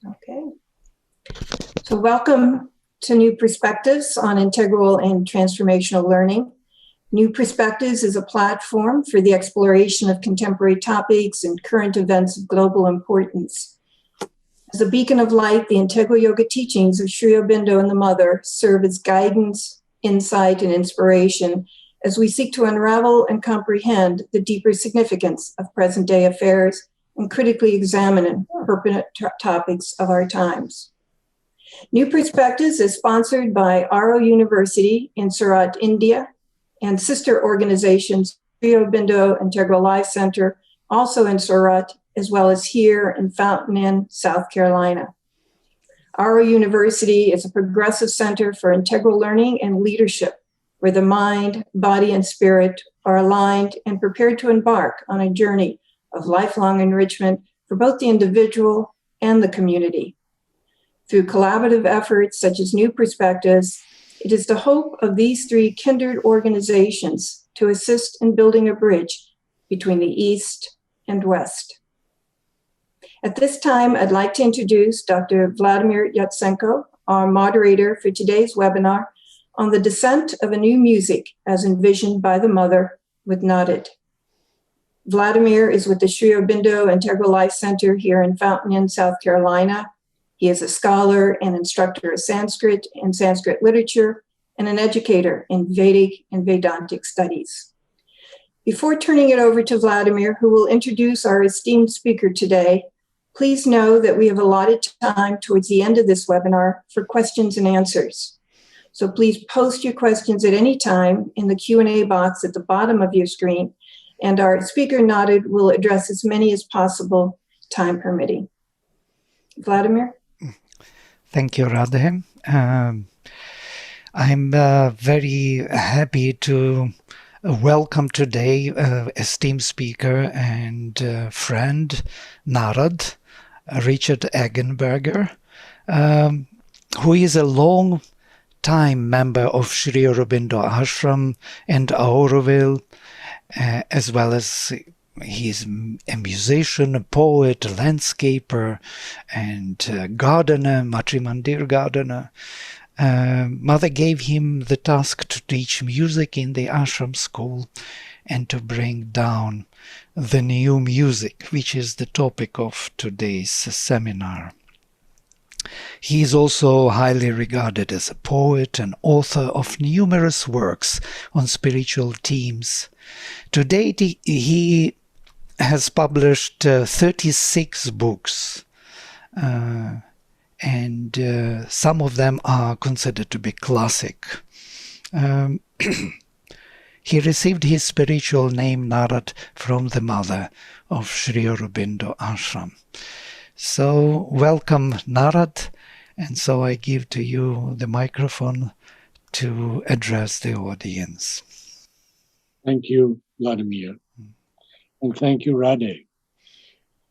Okay. So welcome to New Perspectives on Integral and Transformational Learning. New Perspectives is a platform for the exploration of contemporary topics and current events of global importance. As a beacon of light, the Integral Yoga teachings of Sri Aurobindo and the Mother serve as guidance, insight, and inspiration as we seek to unravel and comprehend the deeper significance of present-day affairs and critically examine pertinent topics of our times. New Perspectives is sponsored by Aro University in Surat, India, and sister organizations Sri Aurobindo Integral Life Center, also in Surat, as well as here in Fountain Inn, South Carolina. Aro University is a progressive center for integral learning and leadership, where the mind, body, and spirit are aligned and prepared to embark on a journey of lifelong enrichment for both the individual and the community. Through collaborative efforts such as New Perspectives, it is the hope of these three kindred organizations to assist in building a bridge between the East and West. At this time, I'd like to introduce Dr. Vladimir Yatsenko, our moderator for today's webinar on the descent of a new music as envisioned by the Mother with Narad. Vladimir is with the Sri Aurobindo Integral Life Center here in Fountain Inn, South Carolina. He is a scholar and instructor of Sanskrit and Sanskrit literature and an educator in Vedic and Vedantic studies. Before turning it over to Vladimir, who will introduce our esteemed speaker today, please know that we have allotted time towards the end of this webinar for questions and answers. So please post your questions at any time in the Q&A box at the bottom of your screen, and our speaker Narad will address as many as possible, time permitting. Vladimir? Thank you, Radhe. I'm very happy to welcome today esteemed speaker and friend Narad, Richard Eggenberger, who is a long-time member of Sri Aurobindo Ashram and Auroville, as well as he's a musician, a poet, a landscaper, and gardener, Matrimandir gardener. Mother gave him the task to teach music in the ashram school and to bring down the new music, which is the topic of today's seminar. He is also highly regarded as a poet and author of numerous works on spiritual themes. To date, he has published 36 books, and some of them are considered to be classic. He received his spiritual name Narad from the mother of Sri Aurobindo Ashram. So welcome, Narad, and so I give to you the microphone to address the audience. Thank you, Vladimir. And thank you, Radhe.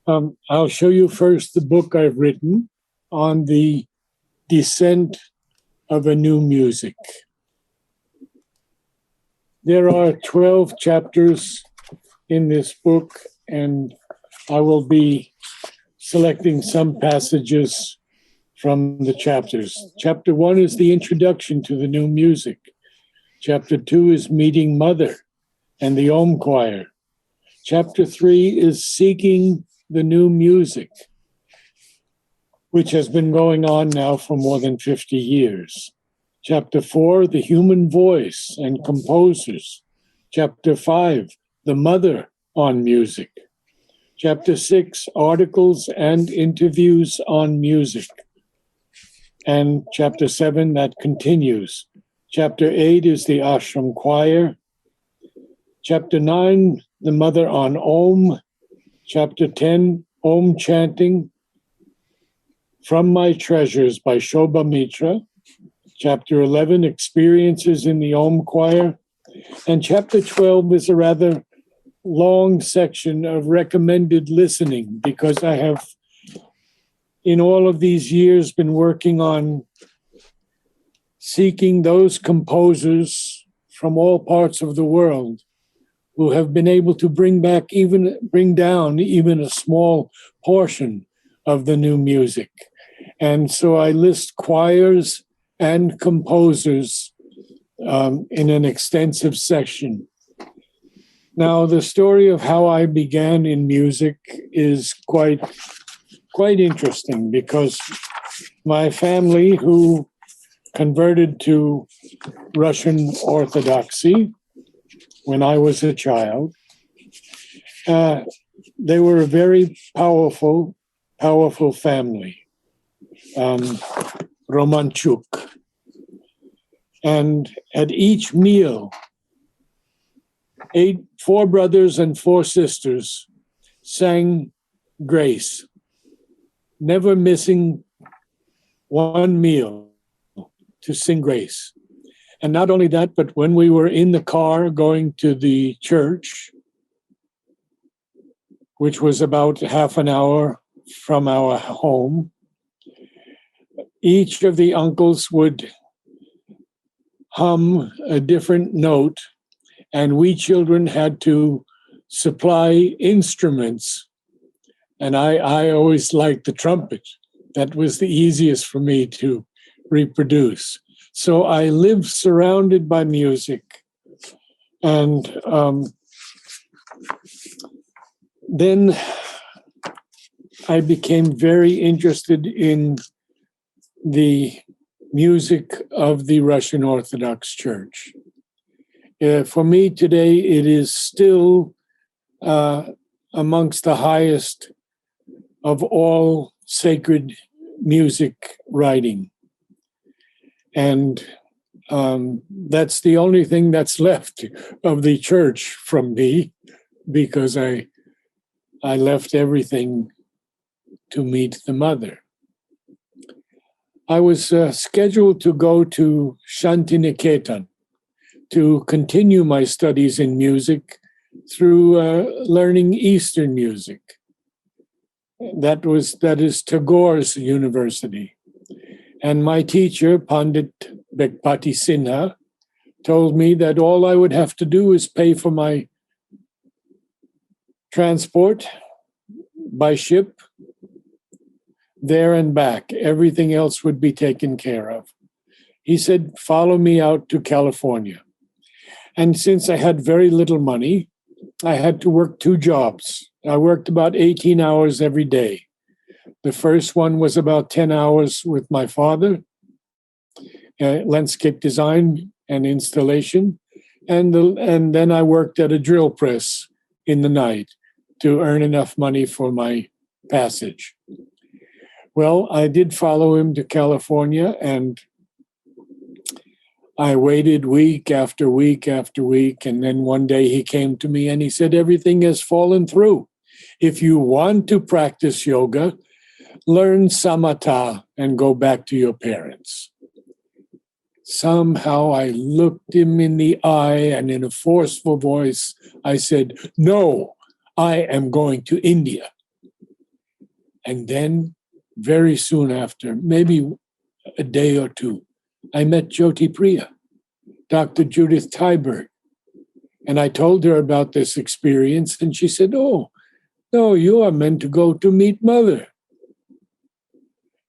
I'll show you first the book I've written on the descent of a new music. There are 12 chapters in this book, and I will be selecting some passages from the chapters. Chapter 1 is the introduction to the new music. Chapter 2 is meeting Mother and the Om Choir. Chapter 3 is seeking the new music, which has been going on now for more than 50 years. Chapter 4, the human voice and composers. Chapter 5, the Mother on music. Chapter 6, articles and interviews on music. And chapter 7, that continues. Chapter 8 is the Ashram Choir. Chapter 9, the Mother on Om. Chapter 10, Om chanting. From My Treasures by Shobha Mitra. Chapter 11, Experiences in the Om Choir. And chapter 12 is a rather long section of recommended listening, because I have, in all of these years, been working on seeking those composers from all parts of the world who have been able to bring down even a small portion of the new music. And so I list choirs and composers in an extensive section. Now, the story of how I began in music is quite interesting, because my family, who converted to Russian Orthodoxy when I was a child, they were a very powerful family, Romanchuk. And at each meal, 4 brothers and 4 sisters sang grace, never missing one meal to sing grace. And not only that, but when we were in the car going to the church, which was about half an hour from our home, each of the uncles would hum a different note, and we children had to supply instruments. And I always liked the trumpet. That was the easiest for me to reproduce. So I lived surrounded by music. And then I became very interested in the music of the Russian Orthodox Church. For me today, it is still amongst the highest of all sacred music writing. And that's the only thing that's left of the church from me, because I left everything to meet the mother. I was scheduled to go to Shantiniketan to continue my studies in music through learning Eastern music. That is Tagore's university. And my teacher, Pandit Bekpati Sinha, told me that all I would have to do is pay for my transport by ship, there and back. Everything else would be taken care of. He said, follow me out to California. And since I had very little money, I had to work 2 jobs. I worked about 18 hours every day. The first one was about 10 hours with my father, landscape design and installation. And then I worked at a drill press in the night to earn enough money for my passage. Well, I did follow him to California, and I waited week after week after week. And then one day he came to me and he said, everything has fallen through. If you want to practice yoga, learn samatha and go back to your parents. Somehow I looked him in the eye, and in a forceful voice, I said, no, I am going to India. And then very soon after, maybe a day or 2, I met Jyoti Priya, Dr. Judith Tyberg. And I told her about this experience, and she said, oh, no, you are meant to go to meet Mother.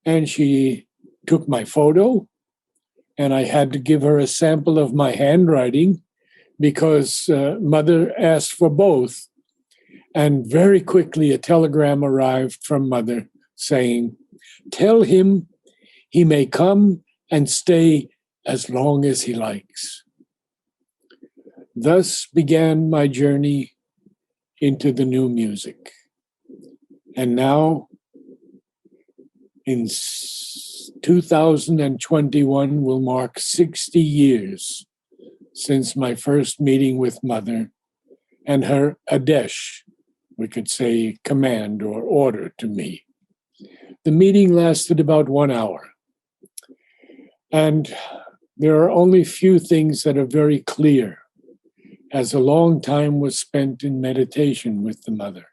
And she took my photo, and I had to give her a sample of my handwriting because Mother asked for both. And very quickly, a telegram arrived from Mother saying, tell him he may come and stay as long as he likes. Thus began my journey into the new music. And now, in 2021 will mark 60 years since my first meeting with Mother and her Adesh, we could say command or order to me. The meeting lasted about 1 hour. And there are only few things that are very clear, as a long time was spent in meditation with the Mother.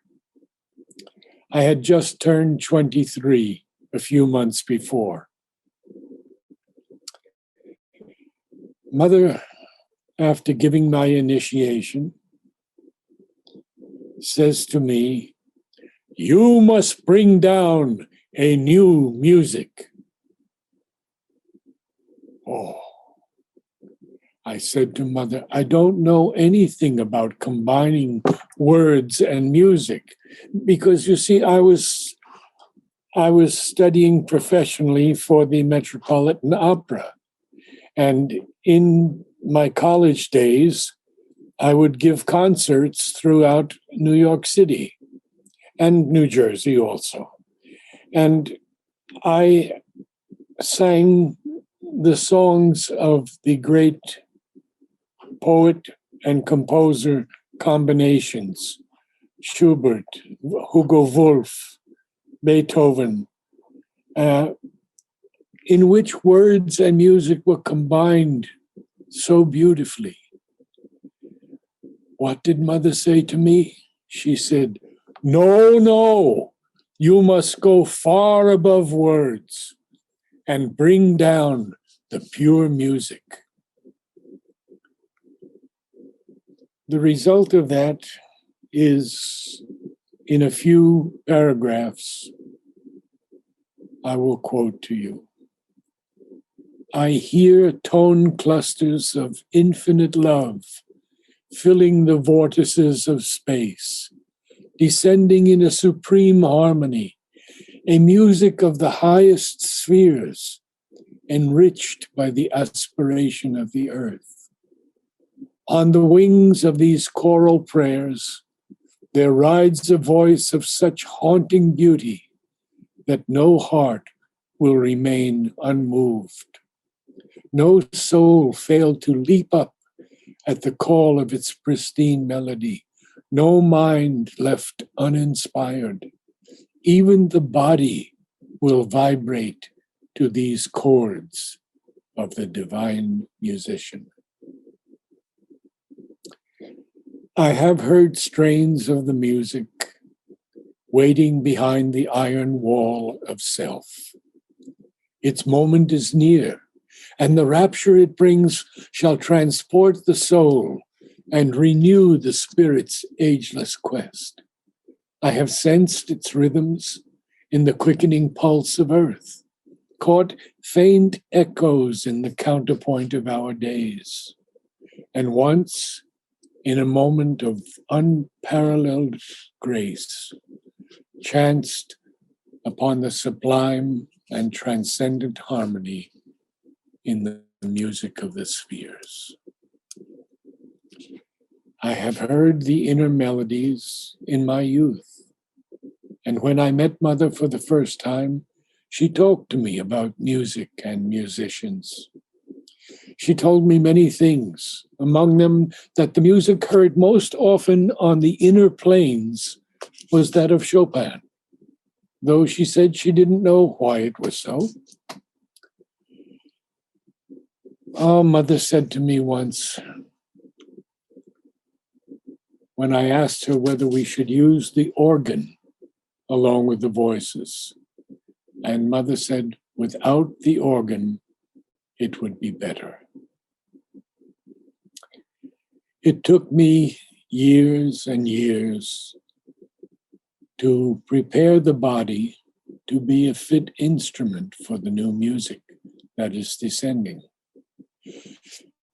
I had just turned 23 a few months before. Mother, after giving my initiation, says to me, you must bring down a new music. Oh, I said to Mother, I don't know anything about combining words and music, because you see, I was studying professionally for the Metropolitan Opera. And in my college days, I would give concerts throughout New York City and New Jersey also. And I sang the songs of the great poet and composer combinations, Schubert, Hugo Wolf, Beethoven, in which words and music were combined so beautifully. What did Mother say to me? She said, no, you must go far above words and bring down the pure music. The result of that is, in a few paragraphs, I will quote to you. I hear tone clusters of infinite love filling the vortices of space, descending in a supreme harmony, a music of the highest spheres, enriched by the aspiration of the earth. On the wings of these choral prayers, there rides a voice of such haunting beauty that no heart will remain unmoved. No soul failed to leap up at the call of its pristine melody. No mind left uninspired. Even the body will vibrate to these chords of the divine musician. I have heard strains of the music waiting behind the iron wall of self. Its moment is near, and the rapture it brings shall transport the soul and renew the spirit's ageless quest. I have sensed its rhythms in the quickening pulse of earth, caught faint echoes in the counterpoint of our days, and once, in a moment of unparalleled grace, chanced upon the sublime and transcendent harmony in the music of the spheres. I have heard the inner melodies in my youth, and when I met Mother for the first time, she talked to me about music and musicians. She told me many things, among them that the music heard most often on the inner planes was that of Chopin, though she said she didn't know why it was so. Oh, Mother said to me once, when I asked her whether we should use the organ along with the voices, and Mother said, without the organ, it would be better. It took me years and years to prepare the body to be a fit instrument for the new music that is descending.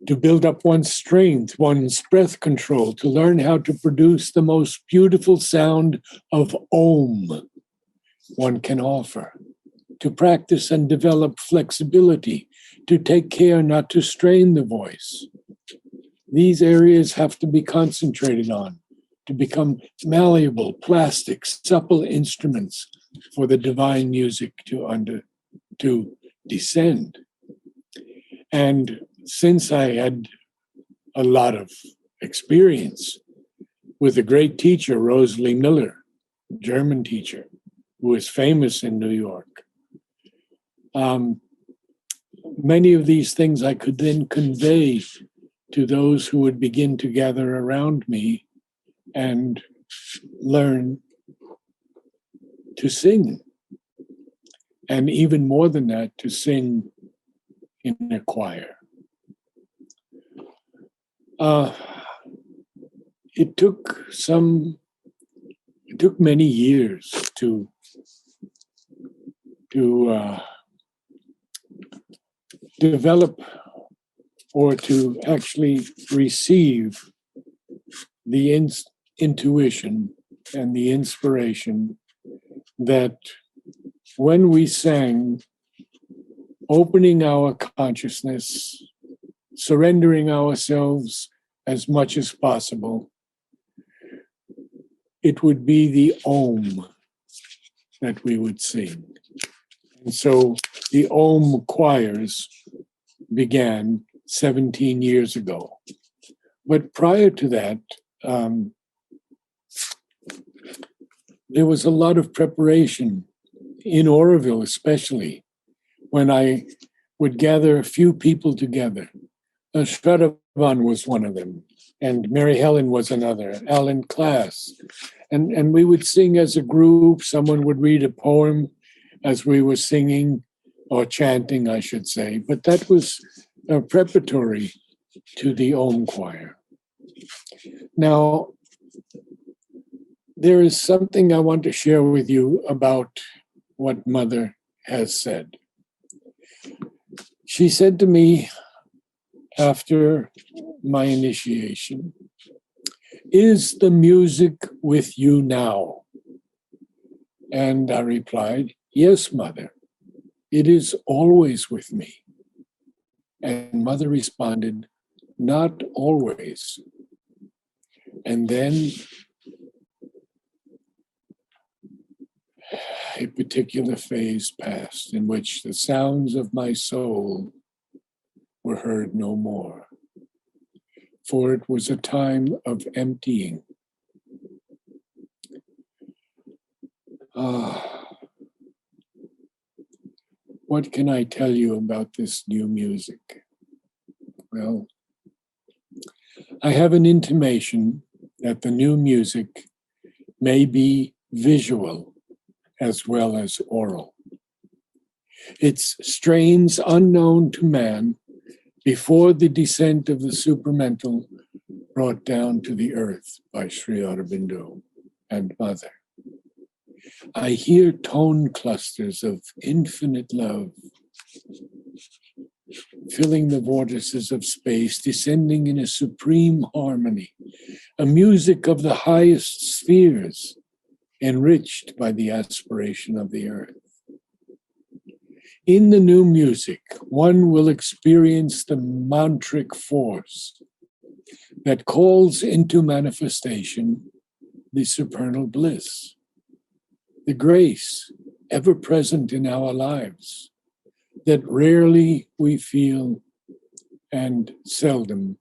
To build up one's strength, one's breath control, to learn how to produce the most beautiful sound of Om one can offer, to practice and develop flexibility, to take care not to strain the voice. These areas have to be concentrated on to become malleable, plastic, supple instruments for the divine music to descend. And since I had a lot of experience with a great teacher, Rosalie Miller, German teacher, who is famous in New York, many of these things I could then convey to those who would begin to gather around me and learn to sing. And even more than that, to sing in a choir. It took many years to to develop or to actually receive the intuition and the inspiration that when we sang, opening our consciousness, surrendering ourselves as much as possible, it would be the Om that we would sing. And so the Om choirs began 17 years ago. But prior to that, there was a lot of preparation in Oroville, especially when I would gather a few people together. Shraddhavan was one of them, and Mary Helen was another, Alan Klass. And we would sing as a group. Someone would read a poem as we were singing, or chanting, I should say. But that was preparatory to the Om choir. Now, there is something I want to share with you about what Mother has said. She said to me after my initiation, "Is the music with you now?" And I replied, "Yes, Mother, it is always with me." And Mother responded, "Not always." And then a particular phase passed in which the sounds of my soul were heard no more, for it was a time of emptying. What can I tell you about this new music? Well, I have an intimation that the new music may be visual as well as oral. Its strains unknown to man before the descent of the supramental brought down to the earth by Sri Aurobindo and Mother. I hear tone clusters of infinite love filling the vortices of space, descending in a supreme harmony, a music of the highest spheres, enriched by the aspiration of the earth. In the new music, one will experience the mantric force that calls into manifestation the supernal bliss, the grace ever present in our lives that rarely we feel and seldom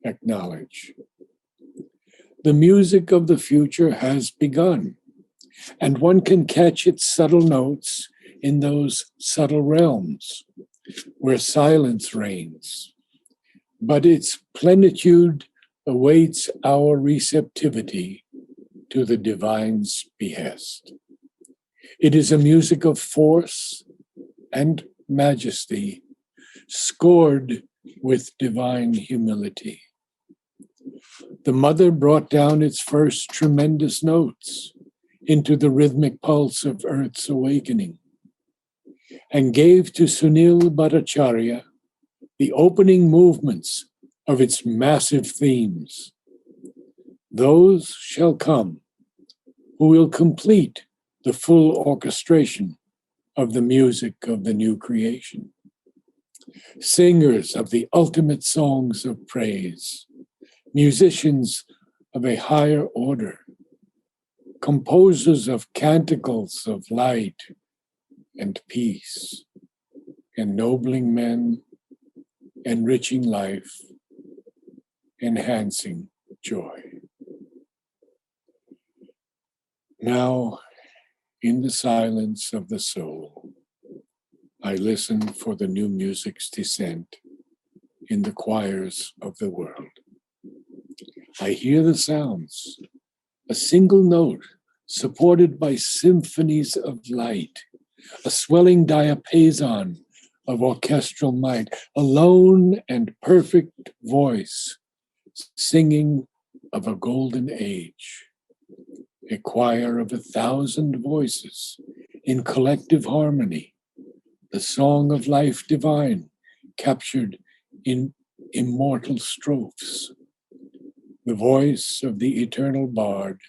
acknowledge. The music of the future has begun, and one can catch its subtle notes in those subtle realms where silence reigns. But its plenitude awaits our receptivity to the divine's behest. It is a music of force and majesty, scored with divine humility. The Mother brought down its first tremendous notes into the rhythmic pulse of Earth's awakening, and gave to Sunil Bhattacharya the opening movements of its massive themes. Those shall come who will complete the full orchestration of the music of the new creation. Singers of the ultimate songs of praise, musicians of a higher order, composers of canticles of light and peace, ennobling men, enriching life, enhancing joy. Now, in the silence of the soul, I listen for the new music's descent in the choirs of the world. I hear the sounds, a single note supported by symphonies of light, a swelling diapason of orchestral might, a lone and perfect voice singing of a golden age, a choir of 1,000 voices in collective harmony, the song of life divine, captured in immortal strophes, the voice of the eternal bard,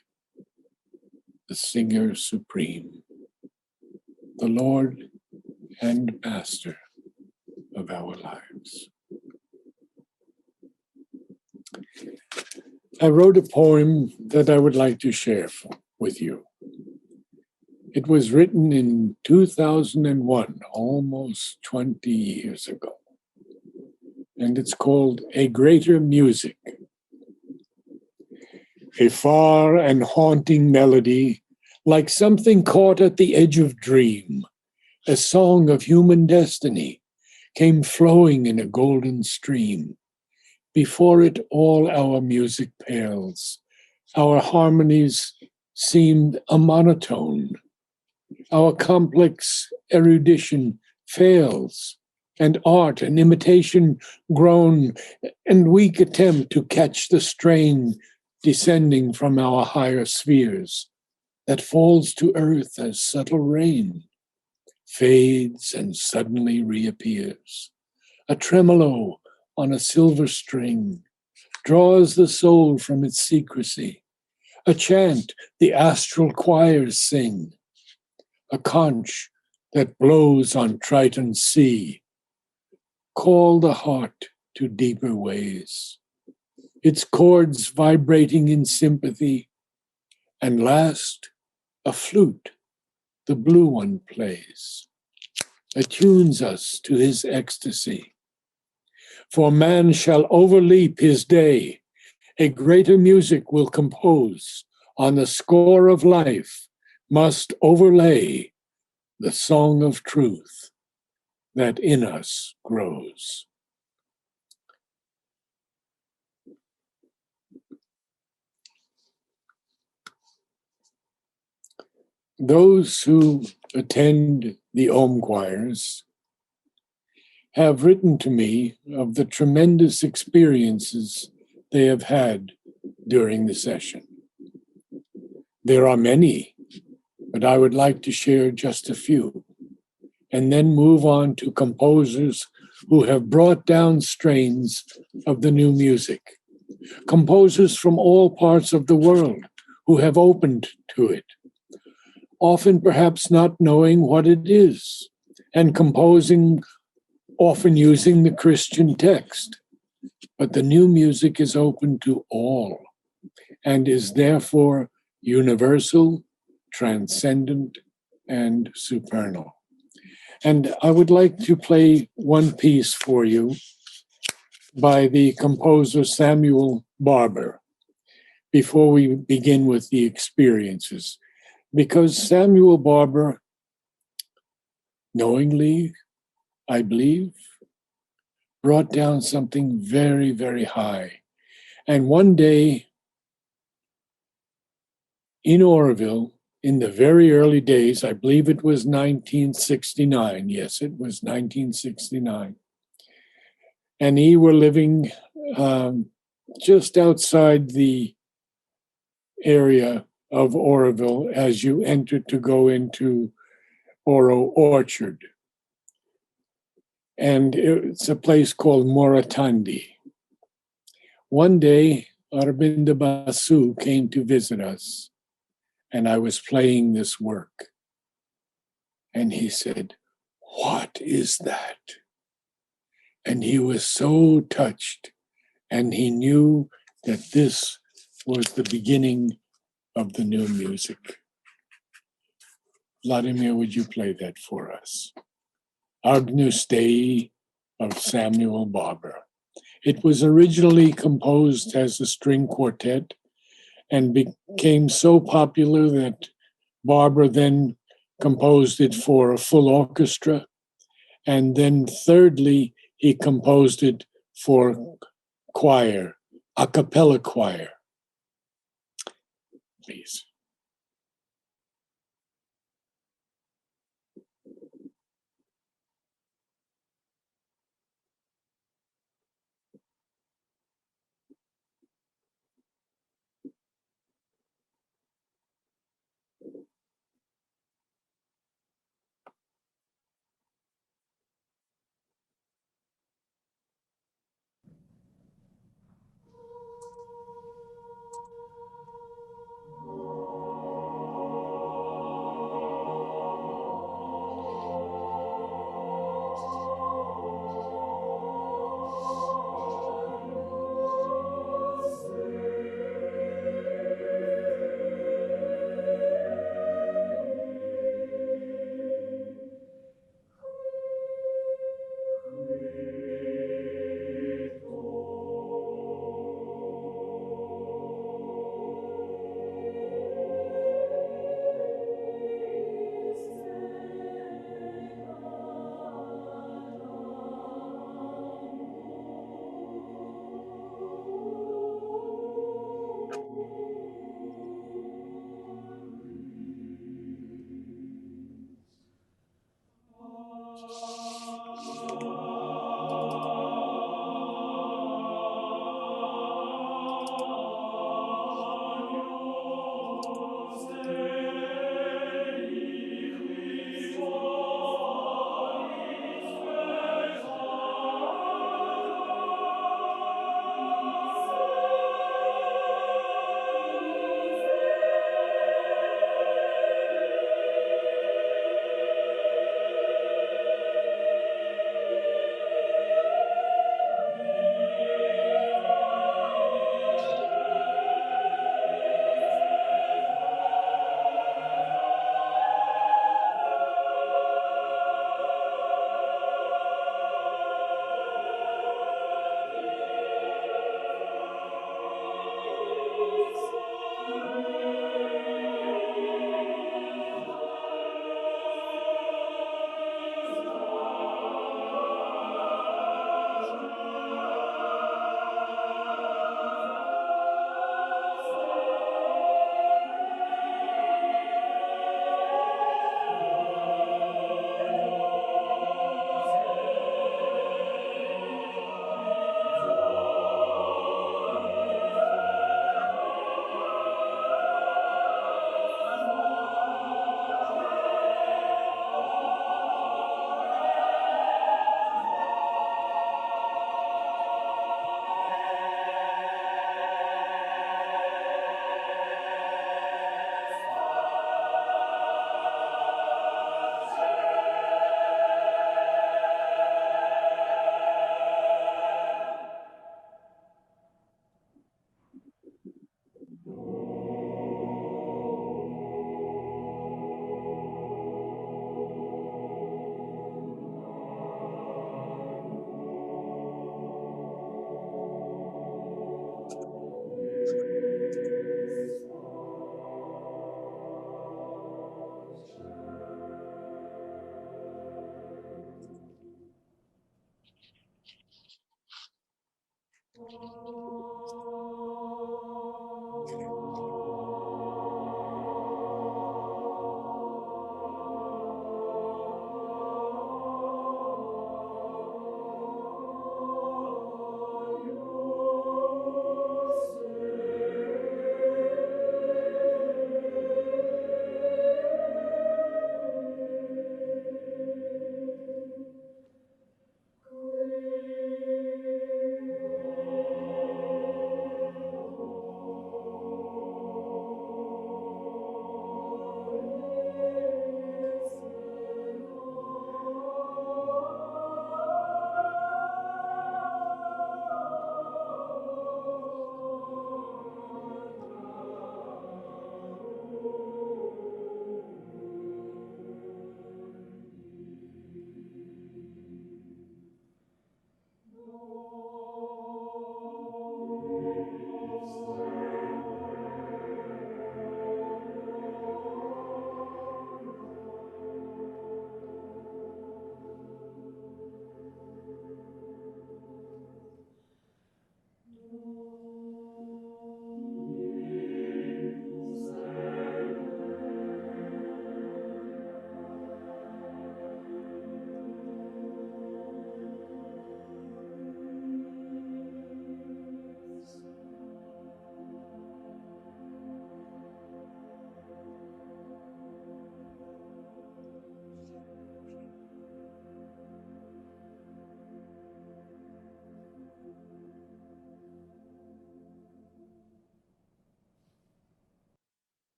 the singer supreme, the Lord and Master of our lives. I wrote a poem that I would like to share with you. It was written in 2001, almost 20 years ago, and it's called A Greater Music. A far and haunting melody, like something caught at the edge of dream, a song of human destiny, came flowing in a golden stream. Before it all our music pales, our harmonies seemed a monotone. Our complex erudition fails, and art and imitation groan, and weak attempt to catch the strain descending from our higher spheres that falls to earth as subtle rain, fades and suddenly reappears. A tremolo on a silver string draws the soul from its secrecy. A chant the astral choirs sing, a conch that blows on Triton's sea. Call the heart to deeper ways, its chords vibrating in sympathy. And last, a flute, the blue one plays, attunes us to his ecstasy. For man shall overleap his day, a greater music will compose, on the score of life must overlay the song of truth that in us grows. Those who attend the Om choirs have written to me of the tremendous experiences they have had during the session. There are many, but I would like to share just a few, and then move on to composers who have brought down strains of the new music. Composers from all parts of the world who have opened to it, often perhaps not knowing what it is, and composing, often using the Christian text. But the new music is open to all and is therefore universal, transcendent, and supernal. And I would like to play one piece for you by the composer Samuel Barber before we begin with the experiences. Because Samuel Barber, knowingly, I believe, brought down something very, very high. And one day in Oroville, in the very early days, I believe it was 1969. Yes, it was 1969. And he were living just outside the area of Oroville as you entered to go into Oro Orchard. And it's a place called Moratandi. One day, Arvinda Basu came to visit us, and I was playing this work. And he said, "What is that?" And he was so touched, and he knew that this was the beginning of the new music. Vladimir, would you play that for us? Agnus Dei of Samuel Barber. It was originally composed as a string quartet and became so popular that Barber then composed it for a full orchestra. And then thirdly, he composed it for choir, a cappella choir. Please.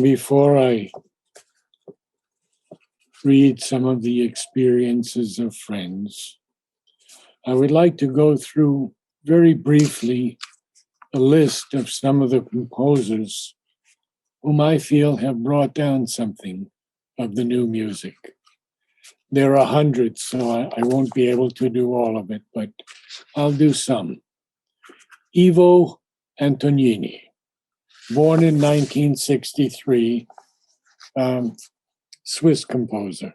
Before I read some of the experiences of friends, I would like to go through very briefly a list of some of the composers whom I feel have brought down something of the new music. There are hundreds, so I won't be able to do all of it, but I'll do some. Ivo Antonini, born in 1963, Swiss composer.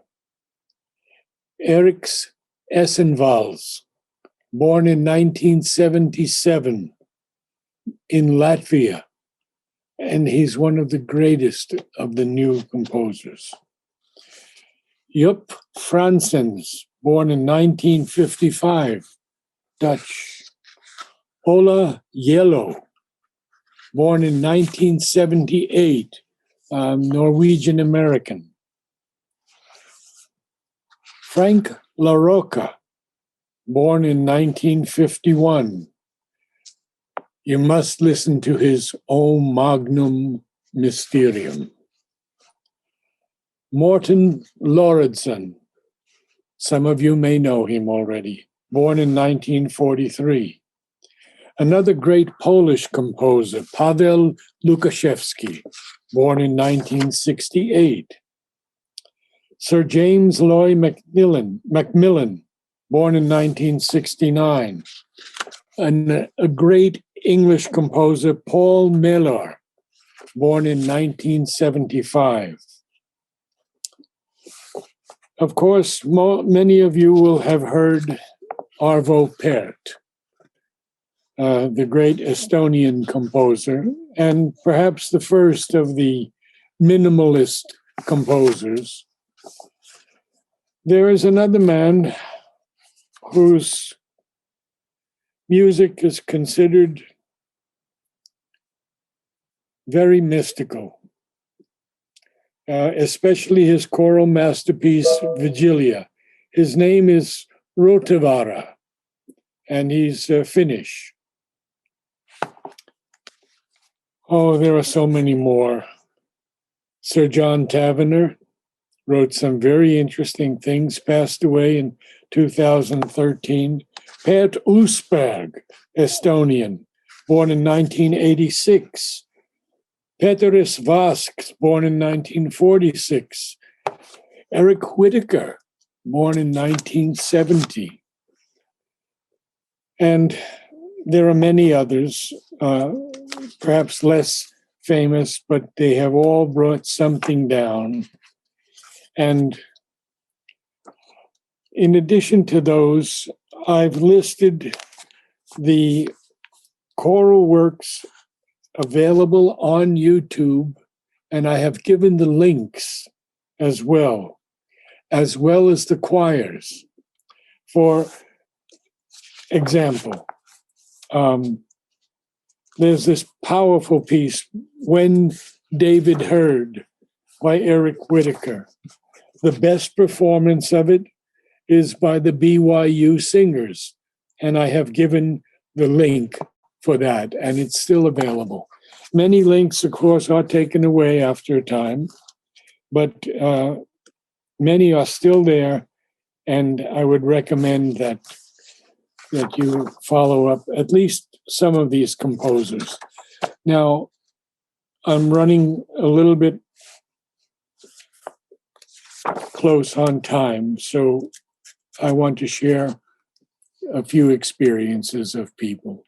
Eriks Essenvals, born in 1977 in Latvia, and he's one of the greatest of the new composers. Joop Franzens, born in 1955, Dutch. Ola Yellow, born in 1978, Norwegian American. Frank LaRocca, born in 1951. You must listen to his O Magnum Mysterium. Morten Lauridsen, some of you may know him already, born in 1943. Another great Polish composer, Paweł Lukaszewski, born in 1968. Sir James Loy Macmillan, born in 1969. And a great English composer, Paul Mellor, born in 1975. Of course, many of you will have heard Arvo Pärt, the great Estonian composer, and perhaps the first of the minimalist composers. There is another man whose music is considered very mystical, especially his choral masterpiece, Vigilia. His name is Rotevara, and he's Finnish. Oh, there are so many more. Sir John Tavener wrote some very interesting things, passed away in 2013. Pat Usberg, Estonian, born in 1986. Peteris Vasks, born in 1946. Eric Whittaker, born in 1970. And there are many others, perhaps less famous, but they have all brought something down. And in addition to those, I've listed the choral works available on YouTube, and I have given the links as well as the choirs. For example, there's this powerful piece, When David Heard, by Eric Whittaker. The best performance of it is by the BYU Singers, and I have given the link for that, and it's still available. Many links, of course, are taken away after a time, but many are still there, and I would recommend that you follow up at least some of these composers. Now, I'm running a little bit close on time, so I want to share a few experiences of people.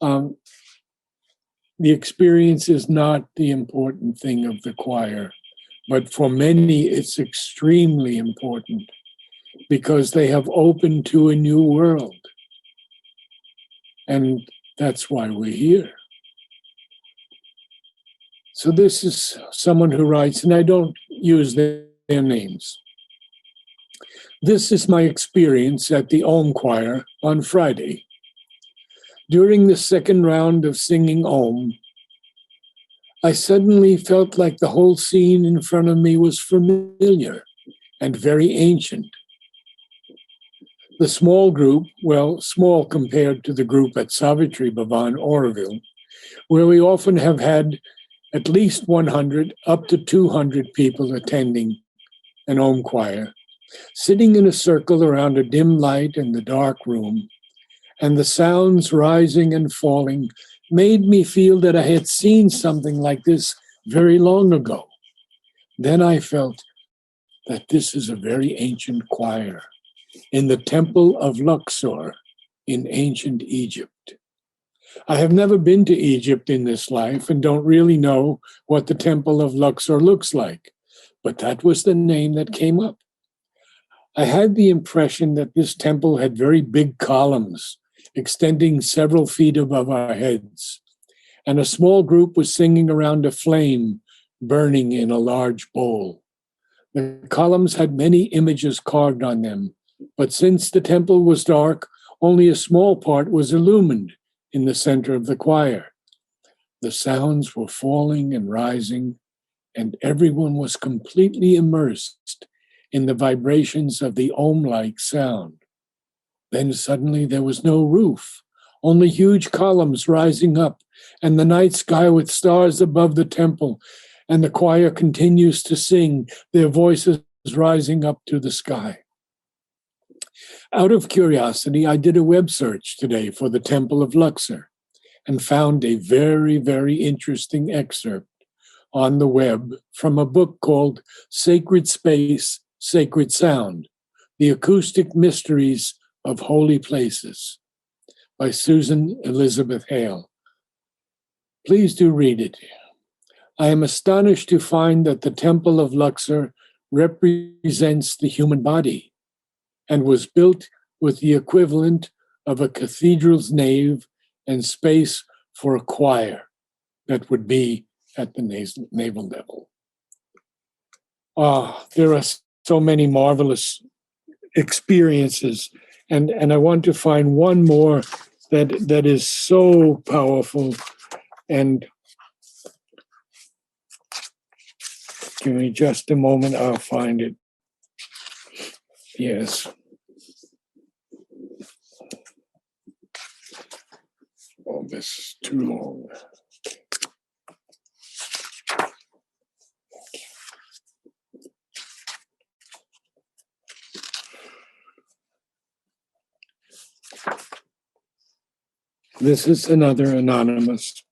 The experience is not the important thing of the choir, but for many it's extremely important because they have opened to a new world. And that's why we're here. So this is someone who writes, and I don't use their names. This is my experience at the Om Choir on Friday. During the second round of singing Om, I suddenly felt like the whole scene in front of me was familiar and very ancient. The small group, well, small compared to the group at Savitri Bhavan, Oroville, where we often have had at least 100 up to 200 people attending an Om choir, sitting in a circle around a dim light in the dark room, and the sounds rising and falling made me feel that I had seen something like this very long ago. Then I felt that this is a very ancient choir in the Temple of Luxor in ancient Egypt. I have never been to Egypt in this life and don't really know what the Temple of Luxor looks like, but that was the name that came up. I had the impression that this temple had very big columns extending several feet above our heads, and a small group was singing around a flame burning in a large bowl. The columns had many images carved on them, but since the temple was dark, only a small part was illumined in the center of the choir. The sounds were falling and rising, and everyone was completely immersed in the vibrations of the Om-like sound. Then suddenly there was no roof, only huge columns rising up, and the night sky with stars above the temple, and the choir continues to sing, their voices rising up to the sky. Out of curiosity, I did a web search today for the Temple of Luxor and found a very, very interesting excerpt on the web from a book called Sacred Space, Sacred Sound, The Acoustic Mysteries of Holy Places by Susan Elizabeth Hale. Please do read it. I am astonished to find that the Temple of Luxor represents the human body and was built with the equivalent of a cathedral's nave and space for a choir that would be at the navel level. There are so many marvelous experiences, and I want to find one more that is so powerful. And give me just a moment, I'll find it. Yes. Oh, this is too long. This is another anonymous.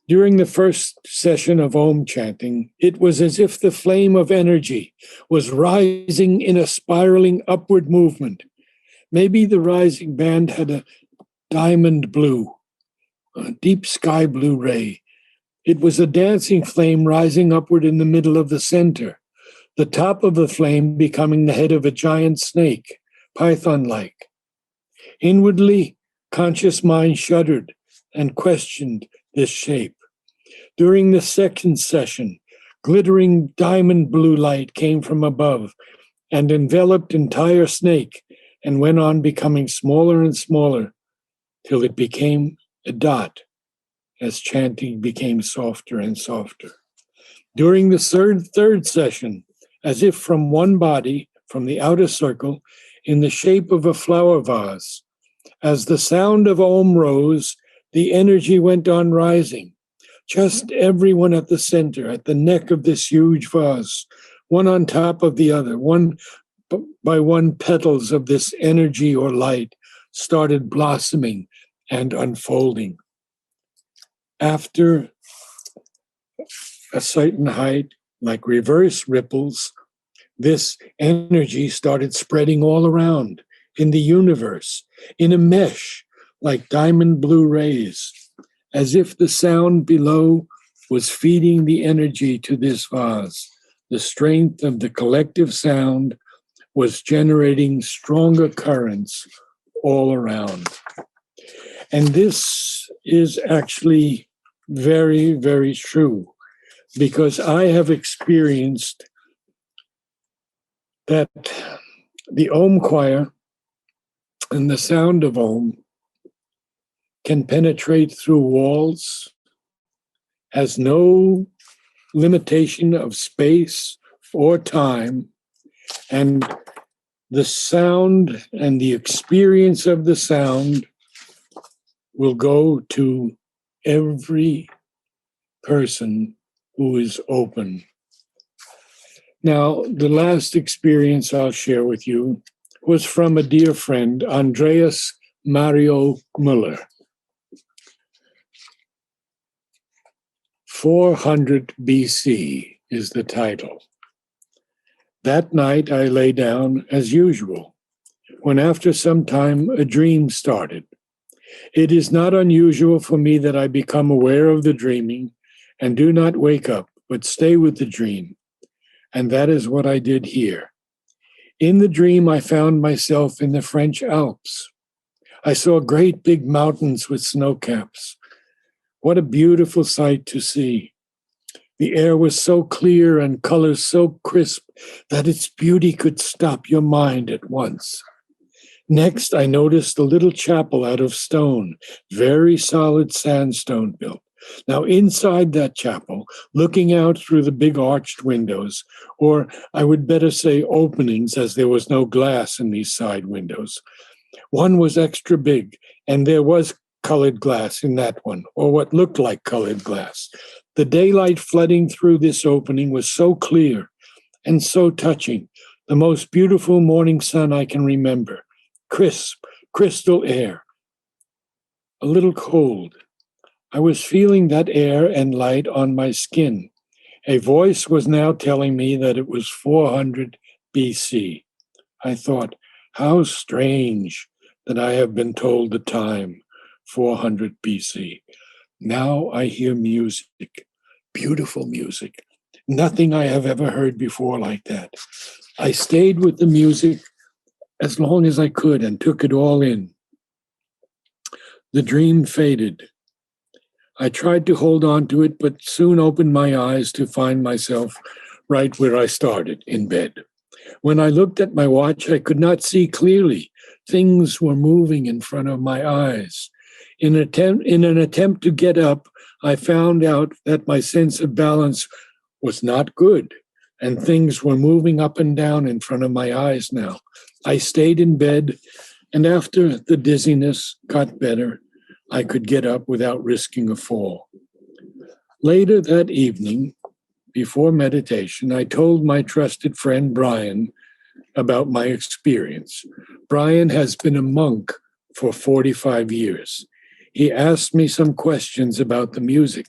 During the first session of Om chanting, it was as if the flame of energy was rising in a spiraling upward movement. Maybe the rising band had a diamond blue, a deep sky blue ray. It was a dancing flame rising upward in the middle of the center, the top of the flame becoming the head of a giant snake, python-like. Inwardly, conscious mind shuddered and questioned this shape. During the second session, glittering diamond blue light came from above and enveloped entire snake and went on becoming smaller and smaller till it became a dot as chanting became softer and softer. During the third session, as if from one body, from the outer circle, in the shape of a flower vase, as the sound of Om rose, the energy went on rising. Just everyone at the center, at the neck of this huge vase, one on top of the other, one by one petals of this energy or light started blossoming and unfolding. After a certain height, like reverse ripples, this energy started spreading all around in the universe, in a mesh like diamond blue rays, as if the sound below was feeding the energy to this vase. The strength of the collective sound was generating stronger currents all around. And this is actually very, very true, because I have experienced that the Om choir and the sound of Om can penetrate through walls, has no limitation of space or time, and the sound and the experience of the sound will go to every person who is open. Now, the last experience I'll share with you was from a dear friend, Andreas Mario Müller. 400 BC is the title. That night I lay down as usual, when after some time a dream started. It is not unusual for me that I become aware of the dreaming and do not wake up, but stay with the dream. And that is what I did here. In the dream, I found myself in the French Alps. I saw great big mountains with snow caps. What a beautiful sight to see. The air was so clear and colors so crisp that its beauty could stop your mind at once. Next, I noticed a little chapel out of stone, very solid sandstone built. Now, inside that chapel, looking out through the big arched windows, or I would better say openings, as there was no glass in these side windows, one was extra big, and there was colored glass in that one, or what looked like colored glass. The daylight flooding through this opening was so clear and so touching, the most beautiful morning sun I can remember. Crisp, crystal air, a little cold. I was feeling that air and light on my skin. A voice was now telling me that it was 400 BC. I thought, how strange that I have been told the time, 400 BC. Now I hear music, beautiful music, nothing I have ever heard before like that. I stayed with the music as long as I could and took it all in. The dream faded. I tried to hold on to it, but soon opened my eyes to find myself right where I started, in bed. When I looked at my watch, I could not see clearly. Things were moving in front of my eyes. In an attempt to get up, I found out that my sense of balance was not good, and things were moving up and down in front of my eyes now. I stayed in bed, and after the dizziness got better, I could get up without risking a fall. Later that evening, before meditation, I told my trusted friend Brian about my experience. Brian has been a monk for 45 years. He asked me some questions about the music.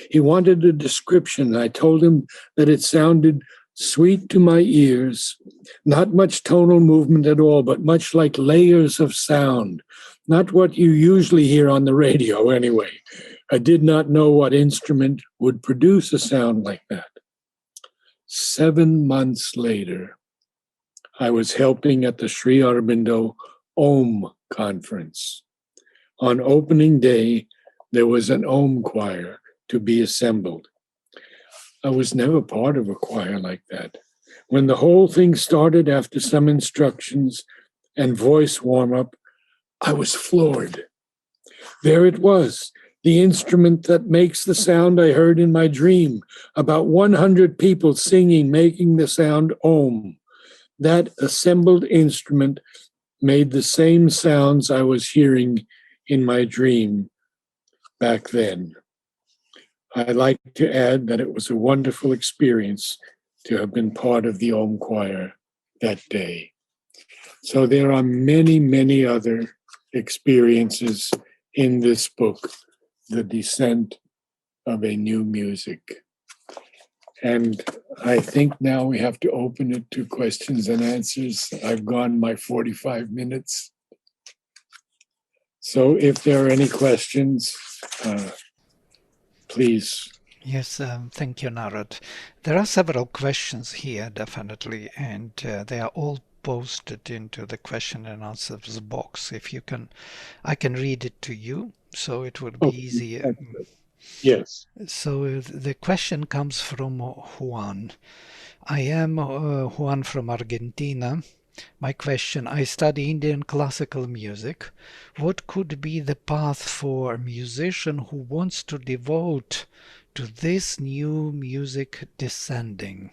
He wanted a description. I told him that it sounded sweet to my ears, not much tonal movement at all, but much like layers of sound, not what you usually hear on the radio anyway. I did not know what instrument would produce a sound like that. 7 months later, I was helping at the Sri Aurobindo Om conference. On opening day, there was an Om choir to be assembled. I was never part of a choir like that. When the whole thing started after some instructions and voice warm-up, I was floored. There it was, the instrument that makes the sound I heard in my dream. About 100 people singing, making the sound Om. That assembled instrument made the same sounds I was hearing in my dream back then. I'd like to add that it was a wonderful experience to have been part of the Om choir that day. So there are many, many other experiences in this book, The Descent of a New Music. And I think now we have to open it to questions and answers. I've gone my 45 minutes. So if there are any questions, please. Yes, thank you, Narad. There are several questions here, definitely, and they are all posted into the question and answers box. If you can, I can read it to you, so it would be easier. Yes. So the question comes from Juan. I am Juan from Argentina. My question, I study Indian classical music. What could be the path for a musician who wants to devote to this new music descending?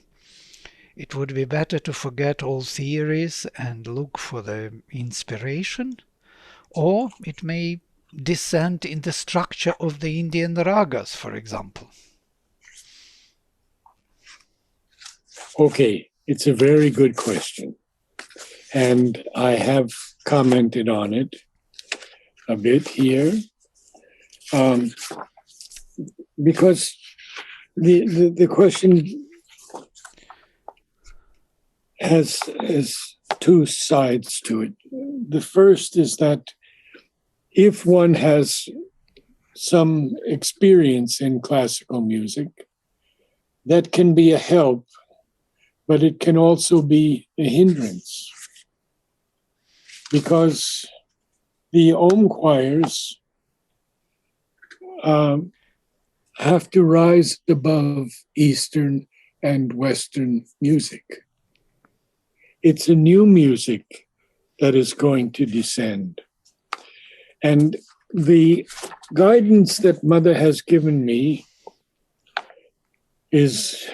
It would be better to forget all theories and look for the inspiration, or it may descend in the structure of the Indian ragas, for example. Okay, it's a very good question. And I have commented on it a bit here, because the question has two sides to it. The first is that if one has some experience in classical music, that can be a help, but it can also be a hindrance. Because the Om choirs have to rise above Eastern and Western music. It's a new music that is going to descend. And the guidance that Mother has given me is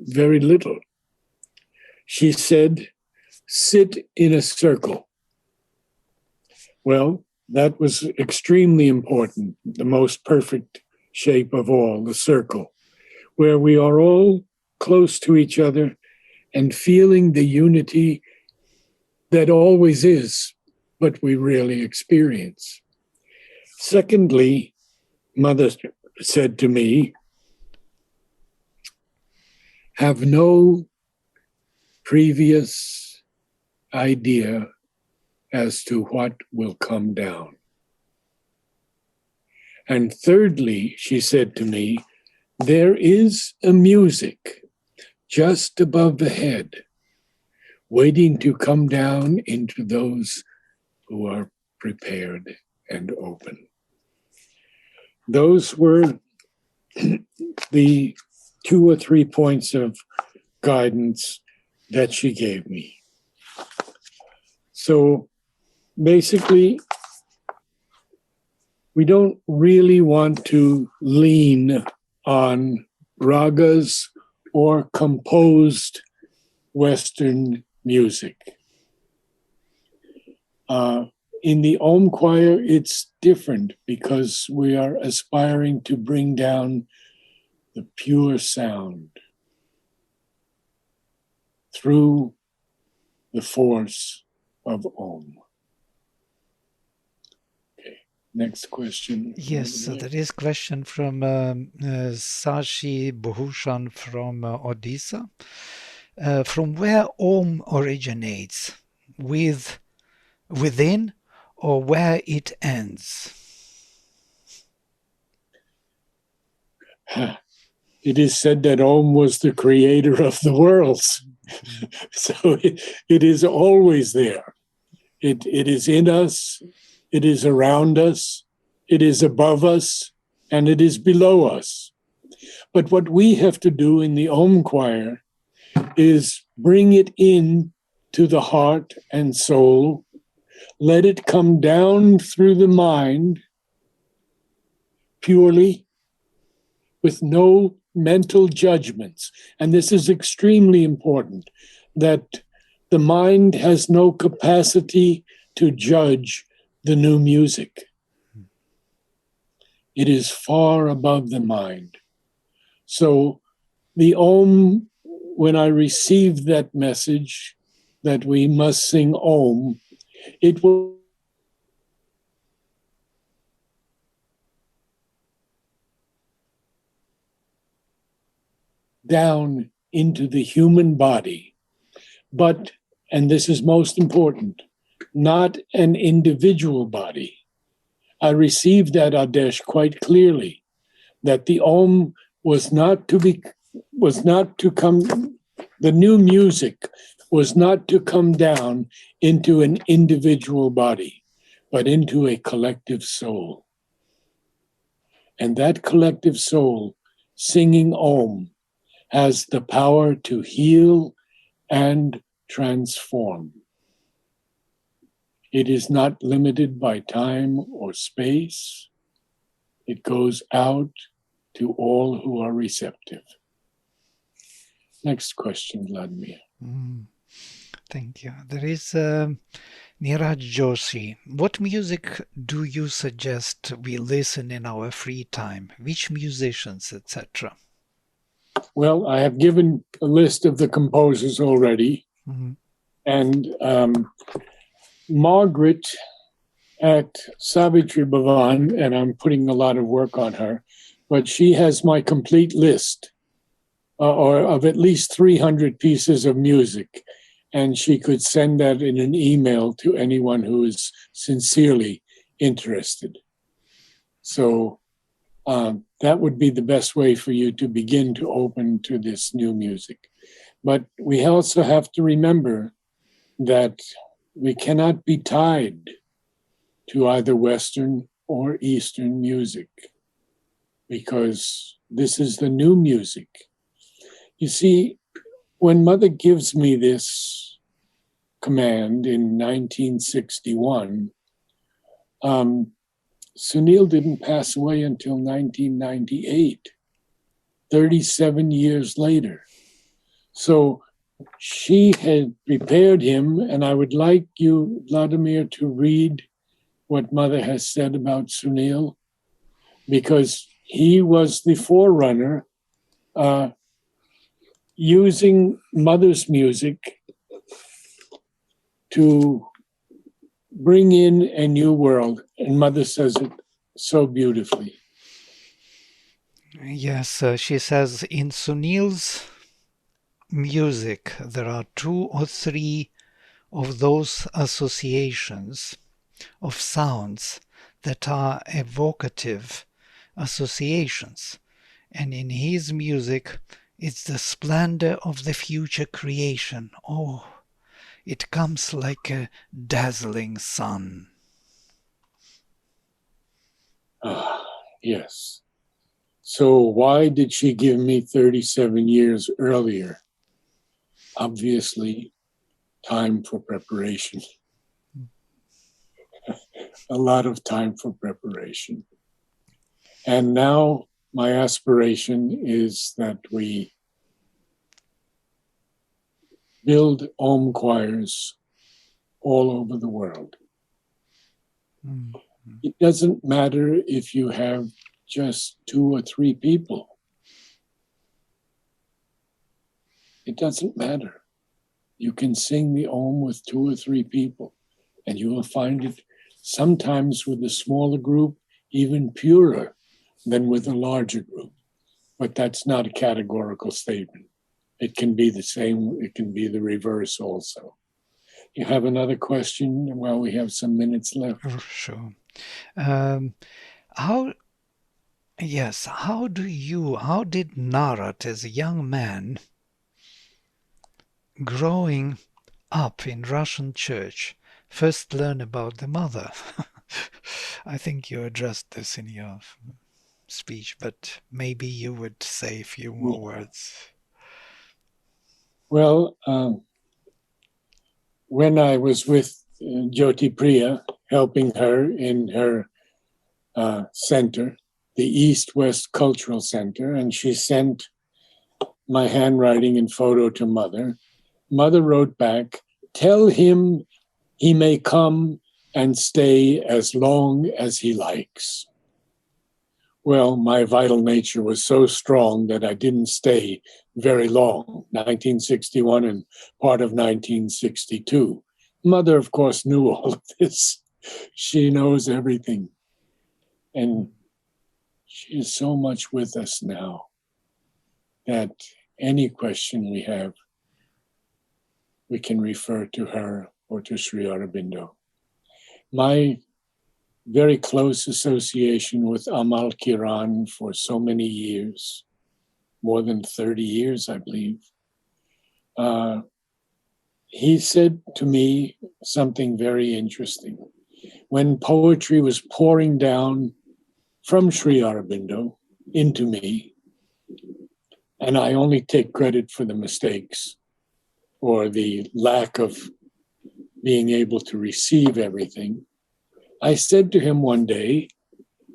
very little. She said, sit in a circle. Well, that was extremely important, the most perfect shape of all, the circle, where we are all close to each other and feeling the unity that always is, but we rarely experience. Secondly, Mother said to me, have no previous idea as to what will come down. And thirdly, she said to me, there is a music just above the head, waiting to come down into those who are prepared and open. Those were the 2 or 3 points of guidance that she gave me. So basically, we don't really want to lean on ragas or composed Western music. In the Om choir, it's different because we are aspiring to bring down the pure sound through the force of Om. Okay, next question. Yes, so there is a question from Sashi Bhushan from Odisha. From where Om originates? Within or where it ends? It is said that Om was the creator of the worlds. So it is always there. It is in us, it is around us, it is above us, and it is below us. But what we have to do in the Om choir is bring it in to the heart and soul, let it come down through the mind purely, with no mental judgments. And this is extremely important, that the mind has no capacity to judge the new music. It is far above the mind. So the Om, when I received that message that we must sing Om, it will down into the human body, but, and this is most important, not an individual body. I received that Adesh quite clearly, that the Om was not to come, the new music was not to come down into an individual body, but into a collective soul. And that collective soul, singing Om, has the power to heal and transform. It is not limited by time or space. It goes out to all who are receptive. Next question, Vladimir. Thank you. There is Niraj Joshi. What music do you suggest we listen in our free time? Which musicians, etc.? Well, I have given a list of the composers already. Mm-hmm. And Margaret at Savitri Bhavan, and I'm putting a lot of work on her, but she has my complete list or of at least 300 pieces of music. And she could send that in an email to anyone who is sincerely interested. So that would be the best way for you to begin to open to this new music. But we also have to remember that we cannot be tied to either Western or Eastern music. because this is the new music. You see, when Mother gives me this command in 1961, Sunil didn't pass away until 1998, 37 years later. So she had prepared him, and I would like you, Vladimir, to read what Mother has said about Sunil, because he was the forerunner using Mother's music to bring in a new world. And Mother says it so beautifully. Yes, she says in Sunil's music there are 2 or 3 of those associations of sounds that are evocative associations. And in his music, it's the splendor of the future creation. Oh, it comes like a dazzling sun. Yes. So why did she give me 37 years earlier? Obviously, time for preparation. A lot of time for preparation. And now my aspiration is that we build Om choirs all over the world. Mm-hmm. It doesn't matter if you have just 2 or 3 people. It doesn't matter. You can sing the Om with 2 or 3 people, and you will find it sometimes with a smaller group even purer than with a larger group. But that's not a categorical statement. It can be the same, it can be the reverse also. You have another question while we have some minutes left? Sure. How did Narad, as a young man, growing up in Russian church, first learn about the mother? I think you addressed this in your speech, but maybe you would say a few more words. Well, when I was with Jyoti Priya, helping her in her center, the East-West Cultural Center, and she sent my handwriting and photo to Mother. Mother wrote back, "Tell him he may come and stay as long as he likes." Well, my vital nature was so strong that I didn't stay very long, 1961 and part of 1962. Mother, of course, knew all of this. She knows everything. And she is so much with us now that any question we have, we can refer to her or to Sri Aurobindo. My very close association with Amal Kiran for so many years, more than 30 years, I believe. He said to me something very interesting. When poetry was pouring down from Sri Aurobindo into me, and I only take credit for the mistakes or the lack of being able to receive everything, I said to him one day,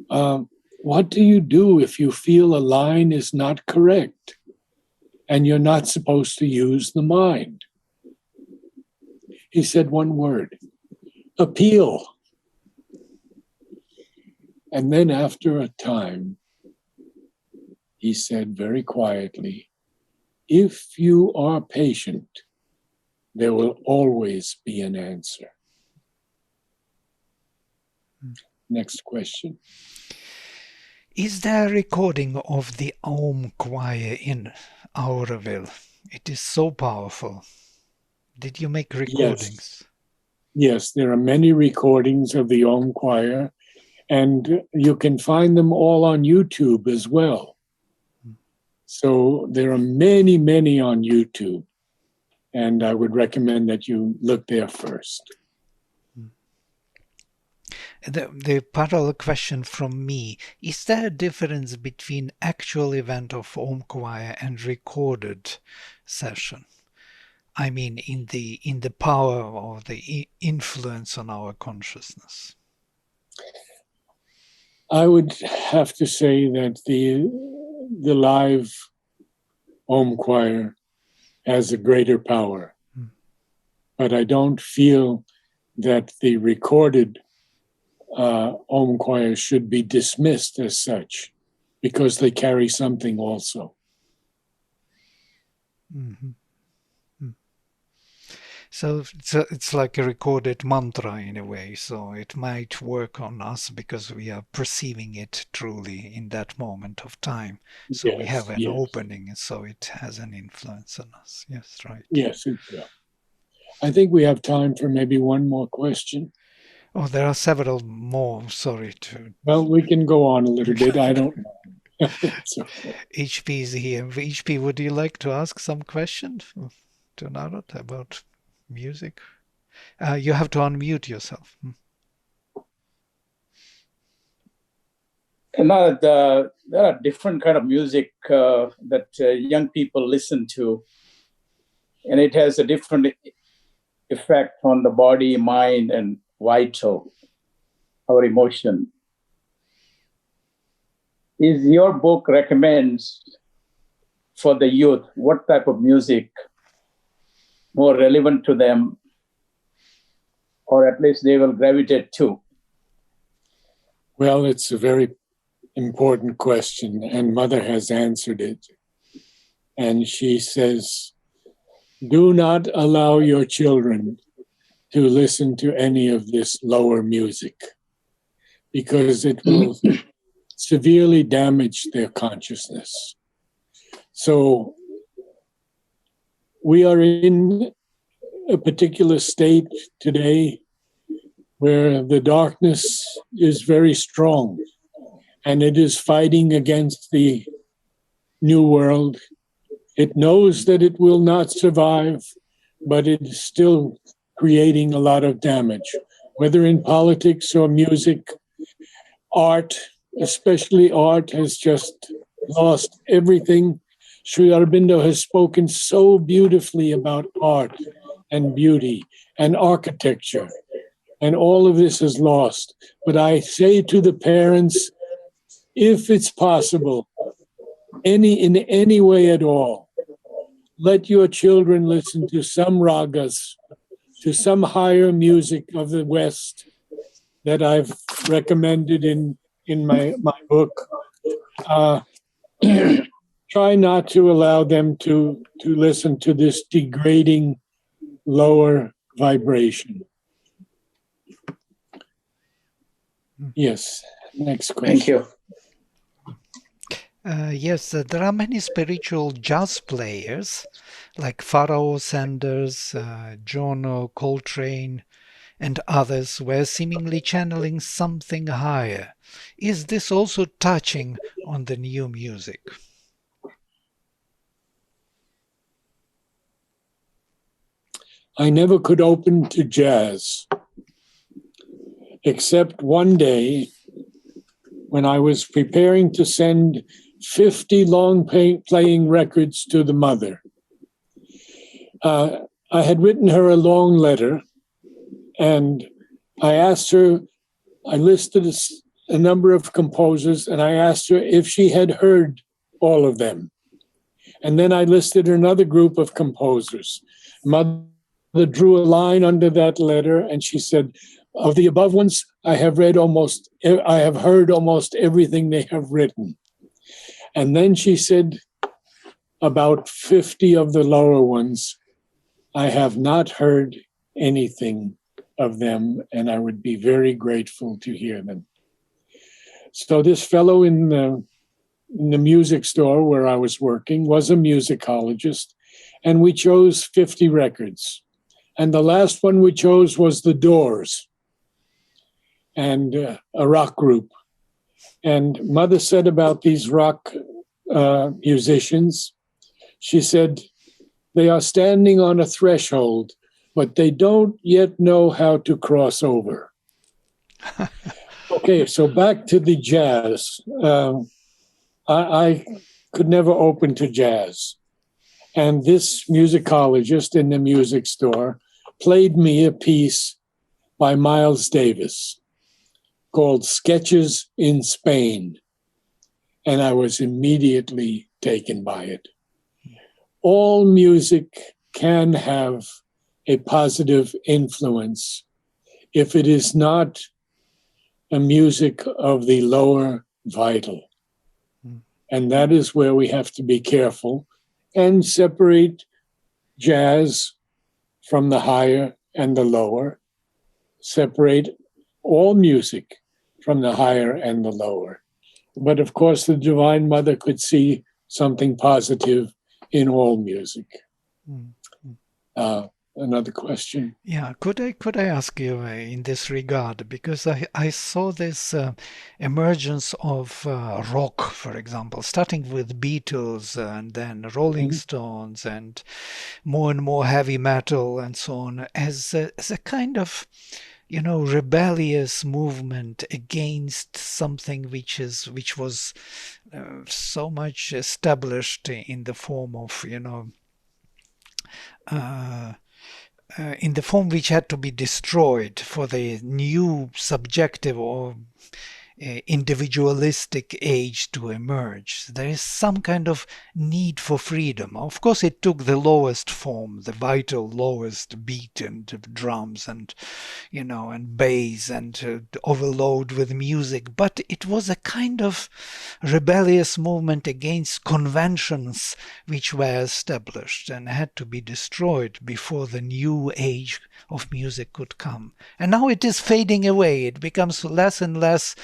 what do you do if you feel a line is not correct and you're not supposed to use the mind? He said one word, appeal. And then after a time, he said very quietly, if you are patient, there will always be an answer. Next question. Is there a recording of the Om choir in Auroville? It is so powerful. Did you make recordings? Yes, there are many recordings of the Om choir, and you can find them all on YouTube as well. So there are many, many on YouTube, and I would recommend that you look there first. The parallel question from me, is there a difference between actual event of Om Choir and recorded session? I mean, in the power or the influence on our consciousness. I would have to say that the live Om Choir has a greater power. But I don't feel that the recorded Om Choir should be dismissed as such, because they carry something also. Mm-hmm. So it's like a recorded mantra in a way, so it might work on us because we are perceiving it truly in that moment of time. So we have an opening, so it has an influence on us. Yes, right. Yes, it will. I think we have time for maybe one more question. Oh, there are several more, sorry. Well, we can go on a little bit, I don't know. Okay. HP is here. HP, would you like to ask some questions to Narad about music? You have to unmute yourself. Now, there are different kind of music that young people listen to, and it has a different effect on the body, mind, and vital, our emotion. Is your book recommends for the youth what type of music more relevant to them, or at least they will gravitate to? Well, it's a very important question, and Mother has answered it. And she says, do not allow your children to listen to any of this lower music, because it will severely damage their consciousness. So we are in a particular state today where the darkness is very strong, and it is fighting against the new world. It knows that it will not survive, but it is still creating a lot of damage, whether in politics or music. Art, especially art, has just lost everything. Sri Aurobindo has spoken so beautifully about art and beauty and architecture, and all of this is lost. But I say to the parents, if it's possible, in any way at all, let your children listen to some ragas, to some higher music of the West that I've recommended in my book. Try not to allow them to listen to this degrading lower vibration. Yes, next question. Thank you. Yes, there are many spiritual jazz players like Pharaoh Sanders, John Coltrane, and others were seemingly channeling something higher. Is this also touching on the new music? I never could open to jazz, except one day when I was preparing to send 50 long-playing records to the mother. I had written her a long letter, and I asked her, I listed a number of composers, and I asked her if she had heard all of them. And then I listed another group of composers. Mother drew a line under that letter, and she said, of the above ones, I have heard almost everything they have written. And then she said, about 50 of the lower ones, I have not heard anything of them, and I would be very grateful to hear them. So this fellow in the music store where I was working was a musicologist, and we chose 50 records. And the last one we chose was The Doors, and a rock group. And Mother said about these rock musicians, she said, they are standing on a threshold, but they don't yet know how to cross over. Okay, so back to the jazz. I could never open to jazz. And this musicologist in the music store played me a piece by Miles Davis called Sketches in Spain. And I was immediately taken by it. All music can have a positive influence if it is not a music of the lower vital. And that is where we have to be careful and separate jazz from the higher and the lower, separate all music from the higher and the lower. But of course, the Divine Mother could see something positive in all music. Another question? Yeah, could I ask you in this regard, because I saw this emergence of rock, for example, starting with Beatles and then Rolling Stones and more heavy metal and so on, as a kind of, you know, rebellious movement against something which was so much established in the form of, you know, in the form which had to be destroyed for the new subjective or individualistic age to emerge. There is some kind of need for freedom. Of course, it took the lowest form, the vital lowest beat and drums and, you know, and bass and overload with music. But it was a kind of rebellious movement against conventions which were established and had to be destroyed before the new age of music could come. And now it is fading away. It becomes less and less,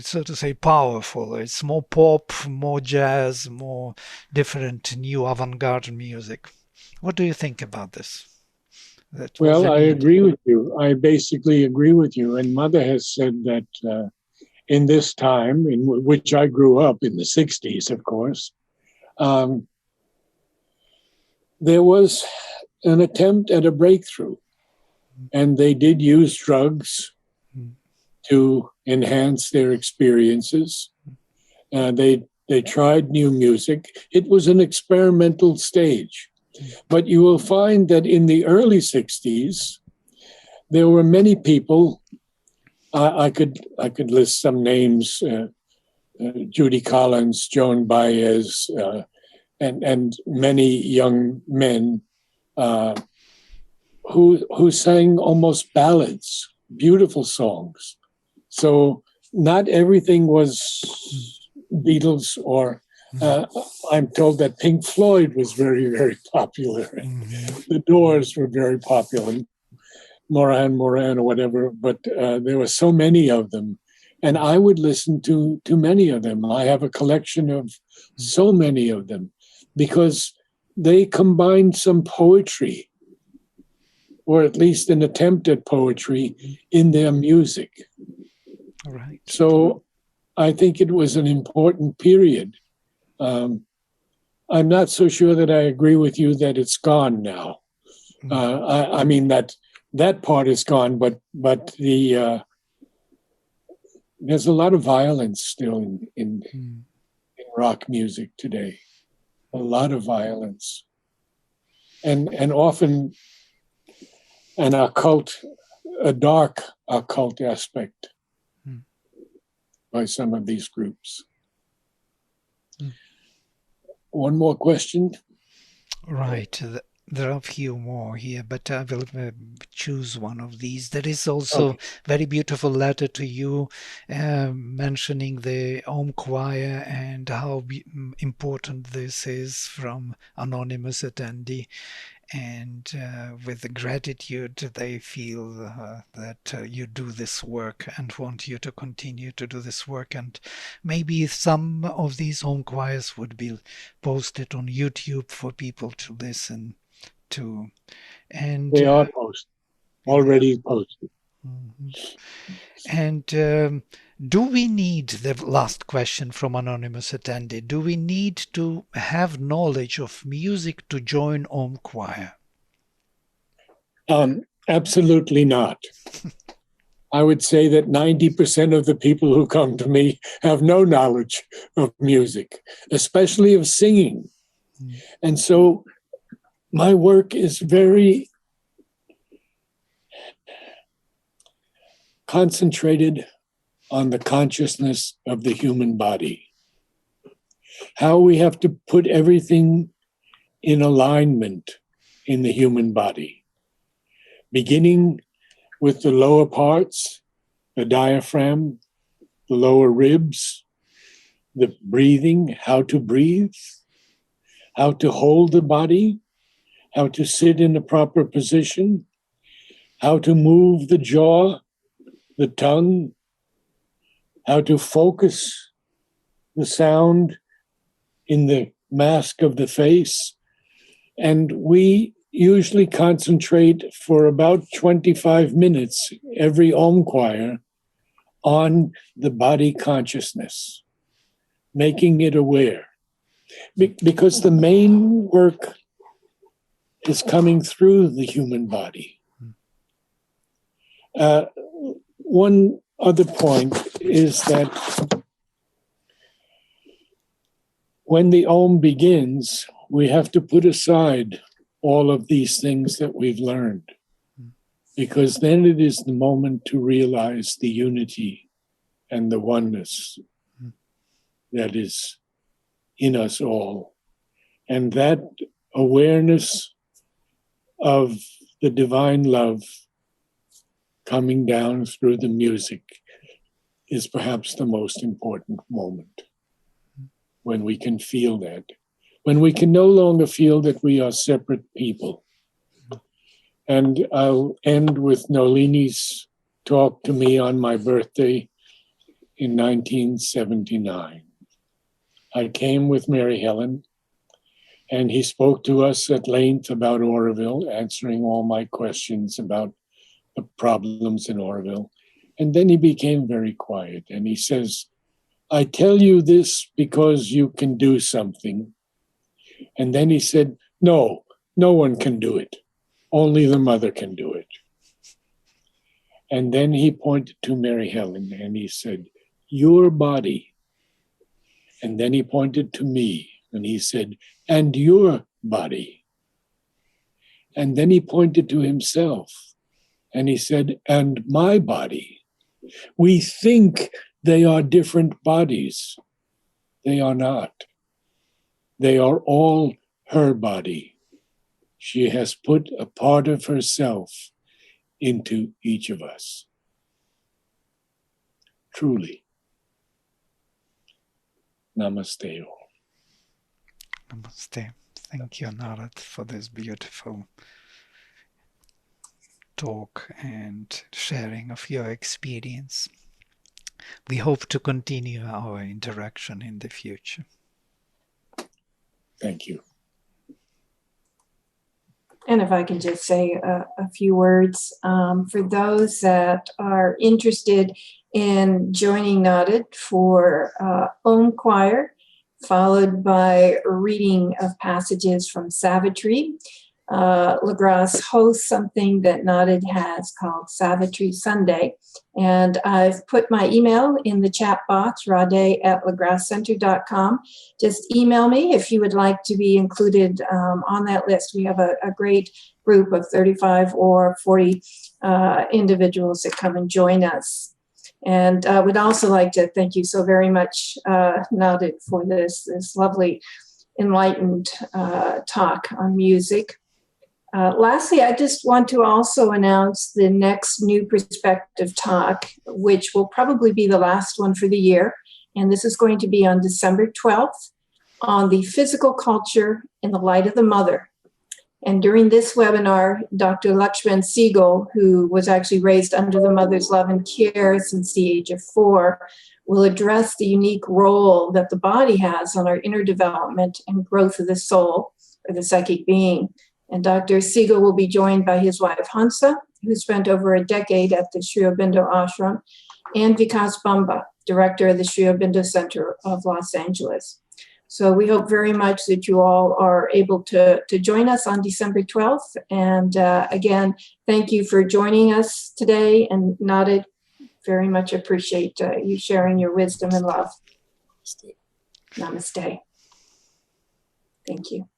so to say, powerful. It's more pop, more jazz, more different new avant-garde music. What do you think about this? Well, I agree with you. I basically agree with you. And Mother has said that in this time, in which I grew up in the 60s, of course, there was an attempt at a breakthrough. And they did use drugs to enhance their experiences. They tried new music. It was an experimental stage. But you will find that in the early 60s, there were many people. I could list some names: Judy Collins, Joan Baez, and many young men who sang almost ballads, beautiful songs. So not everything was Beatles or. I'm told that Pink Floyd was very, very popular. The Doors were very popular, Moran or whatever, but there were so many of them. And I would listen to many of them. I have a collection of so many of them because they combined some poetry, or at least an attempt at poetry, in their music. Right. So I think it was an important period. I'm not so sure that I agree with you that it's gone now. I mean that part is gone, but the there's a lot of violence still in rock music today. A lot of violence, and often an occult, a dark occult aspect by some of these groups. One more question. Right. There are a few more here, but I will choose one of these. There is also a very beautiful letter to you mentioning the Om Choir and how important this is from anonymous attendee. And with the gratitude they feel that you do this work and want you to continue to do this work. And maybe some of these home choirs would be posted on YouTube for people to listen to. And they are posted, already posted. And do we need, the last question from anonymous attendee, do we need to have knowledge of music to join Om Choir? Absolutely not. I would say that 90% of the people who come to me have no knowledge of music, especially of singing. And so my work is very concentrated on the consciousness of the human body. How we have to put everything in alignment in the human body, beginning with the lower parts, the diaphragm, the lower ribs, the breathing, how to breathe, how to hold the body, how to sit in the proper position, how to move the jaw, the tongue, how to focus the sound in the mask of the face. And we usually concentrate for about 25 minutes, every Om choir, on the body consciousness, making it aware. Because the main work is coming through the human body. One other point is that when the Om begins, we have to put aside all of these things that we've learned, because then it is the moment to realize the unity and the oneness that is in us all. And that awareness of the divine love coming down through the music is perhaps the most important moment, when we can feel that, when we can no longer feel that we are separate people. And I'll end with Nolini's talk to me on my birthday in 1979. I came with Mary Helen, and he spoke to us at length about Oroville, answering all my questions about the problems in Oroville. And then he became very quiet, and he says, I tell you this because you can do something. And then he said, no one can do it. Only the mother can do it. And then he pointed to Mary Helen and he said, your body. And then he pointed to me and he said, and your body. And then he pointed to himself and he said, and my body. We think they are different bodies. They are not. They are all her body. She has put a part of herself into each of us. Truly. Namaste all. Namaste. Thank you, Narad, for this beautiful talk and sharing of your experience. We hope to continue our interaction in the future. Thank you. And if I can just say a few words, for those that are interested in joining Narad for Om Choir, followed by a reading of passages from Savitri. LaGrasse hosts something that Narad has called Savitri Sunday. And I've put my email in the chat box, rade@lagrassecenter.com. Just email me if you would like to be included on that list. We have a great group of 35 or 40 individuals that come and join us. And I would also like to thank you so very much, Narad, for this lovely, enlightened talk on music. Lastly, I just want to also announce the next New Perspective talk, which will probably be the last one for the year. And this is going to be on December 12th on the physical culture in the light of the mother. And during this webinar, Dr. Lakshman Siegel, who was actually raised under the mother's love and care since the age of 4, will address the unique role that the body has on our inner development and growth of the soul, or the psychic being. And Dr. Siegel will be joined by his wife, Hansa, who spent over a decade at the Sri Aurobindo Ashram, and Vikas Bamba, director of the Sri Aurobindo Center of Los Angeles. So we hope very much that you all are able to join us on December 12th. And again, thank you for joining us today. And Narad, very much appreciate you sharing your wisdom and love. Namaste. Thank you.